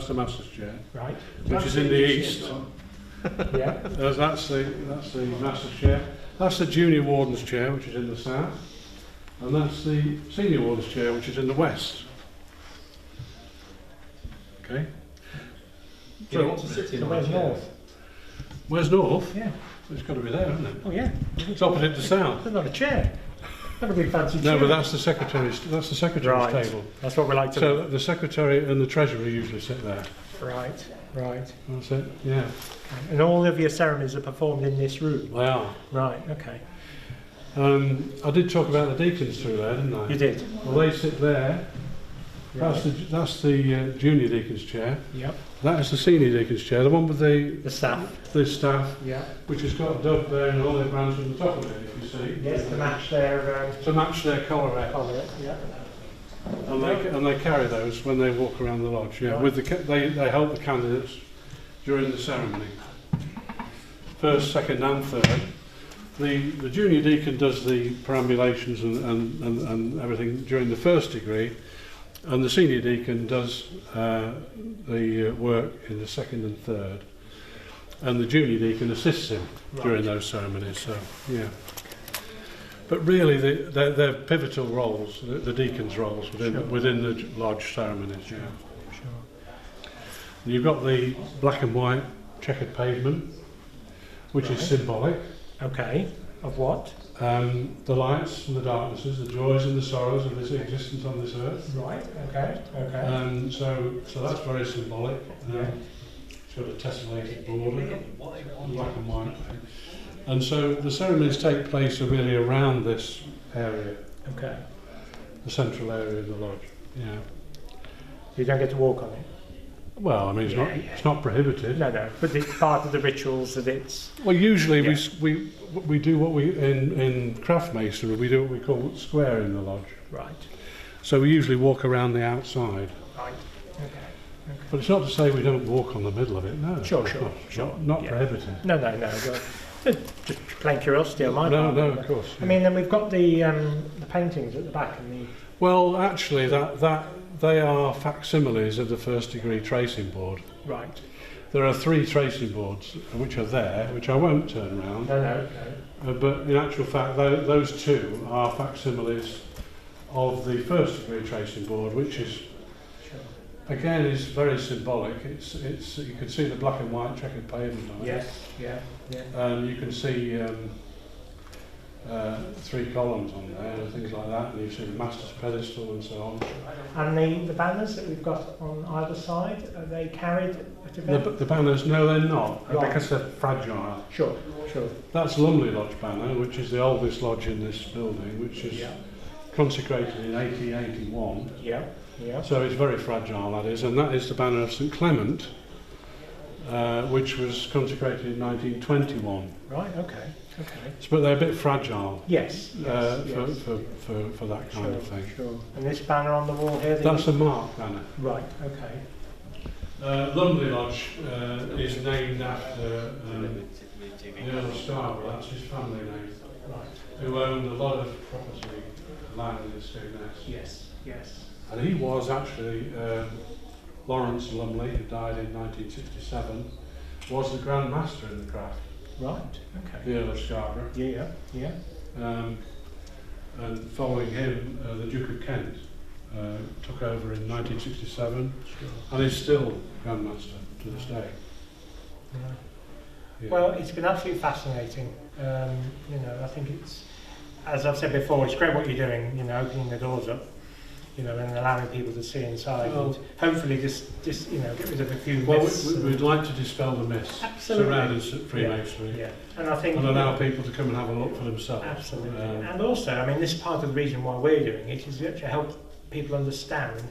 that's the Master's chair. Right. Which is in the east. Yeah. That's the Master's chair. That's the Junior Warden's chair, which is in the south. And that's the Senior Warden's chair, which is in the west. Okay. Do you want to sit in Where's north? Where's north? Yeah. It's got to be there, isn't it? Oh yeah. It's opposite the south. There's not a chair. That'd be a fancy chair. No, but that's the secretary's. That's the secretary's Right. table. That's what we like to do. So the secretary and the treasurer usually sit there. Right, right. That's it. Yeah. And all of your ceremonies are performed in this room? They are. Right, okay. I did talk about the deacons through there, didn't I? You did? Well, they sit there. Right. That's the junior deacon's chair. Yep. That is the senior deacon's chair, the one with The staff? the staff, Yeah. which has got a dove there and an olive branch on the top of it, if you see. Yes, to match their To match their collar. colour. Yeah. And they carry those when they walk around the lodge. Yeah, Right. with they help the candidates during the ceremony. First, second, and third. The junior deacon does the perambulations and everything during the first degree, and the senior deacon does the work in the second and third, and the junior deacon assists him during those ceremonies. So yeah. But really, they're pivotal roles, the deacon's roles within the lodge ceremonies. Yeah. Sure. And you've got the black and white checkered pavement, which is symbolic. Okay. Of what? The lights and the darknesses, the joys and the sorrows of this existence on this earth. Right. Okay. Okay. So that's very symbolic. Yeah. Sort of tessellated border, black and white. And so the ceremonies take place really around this area, Okay. the central area of the lodge. Yeah. You don't get to walk on it? Well, I mean, it's not prohibited. No, but it's part of the rituals that it's... Well, usually we do what we in craft masonry we do what we call squaring the lodge. Right. So we usually walk around the outside. Right. Okay. But it's not to say we don't walk on the middle of it. No. Sure. Not prohibited. No. Just plain curiosity on my part. No, of course. I mean, then we've got the paintings at the back and the... Well, actually, that they are facsimiles of the first degree tracing board. Right. There are 3 tracing boards which are there, which I won't turn around. No. But in actual fact, those 2 are facsimiles of the first degree tracing board, which is, again, is very symbolic. It's you can see the black and white checkered pavement on it. Yes. Yeah. You can see 3 columns on there and things like that, and you see the master's pedestal and so on. And the banners that we've got on either side, are they carried at event? The banners, no, they're not, Right. because they're fragile. Sure. That's Lumley Lodge banner, which is the oldest lodge in this building, which is consecrated in 1881. Yeah. So it's very fragile, that is, and that is the banner of St Clement, which was consecrated in 1921. Right, okay. But they're a bit fragile. Yes. For that kind of thing. Sure. And this banner on the wall here? That's a mark banner. Right, okay. Lumley Lodge is named after the Earl of Scarborough, that's his family name, Right. who owned a lot of property, land in Skegness. Yes. And he was actually, Lawrence Lumley, who died in 1967, was the Grand Master in the craft. Right, okay. The Earl of Scarborough. Yeah. And following him, the Duke of Kent took over in 1967, and is still Grand Master to this day. Yeah. Well, it's been absolutely fascinating. I think it's, as I've said before, it's great what you're doing, opening the doors up, and allowing people to see inside, and hopefully just get rid of a few myths. Well, we'd like to dispel the myths surrounding Freemasonry. Yeah. And I think... And allow people to come and have a look for themselves. Absolutely. And also, this is part of the reason why we're doing it, is to help people understand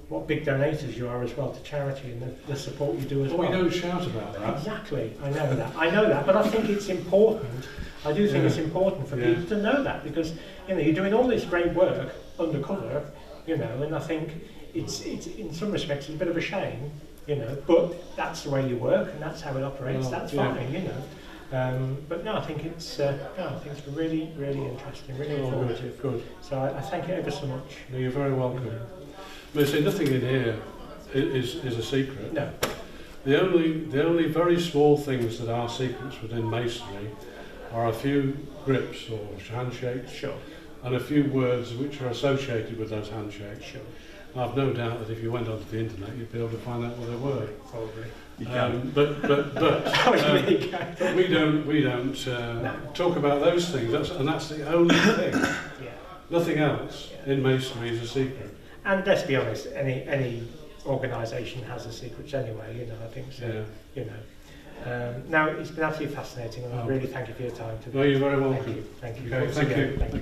what big donators you are as well to charity, and the support you do as well. We don't shout about that. Exactly, I know that, but I think it's important. I do think it's important for people to know that, because you're doing all this great work undercover, and I think it's in some respects it's a bit of a shame, but that's the way you work and that's how it operates. Well, that's fine, but no, I think it's really, really interesting, really informative. Good. So I thank you ever so much. No, you're very welcome. There's nothing in here is a secret. No. The only very small things that are secrets within masonry are a few grips or handshakes, Sure. and a few words which are associated with those handshakes. Sure. I've no doubt that if you went onto the internet, you'd be able to find out what they were. Probably. But we don't talk about those things. That's the only thing. Yeah. Nothing else in masonry is a secret. And let's be honest, any organisation has a secrets anyway. You know, I think so. Yeah. You know. Now it's been absolutely fascinating, and I really thank you for your time today. Well, you're very welcome. Thank you. Okay, thank you. Thank you.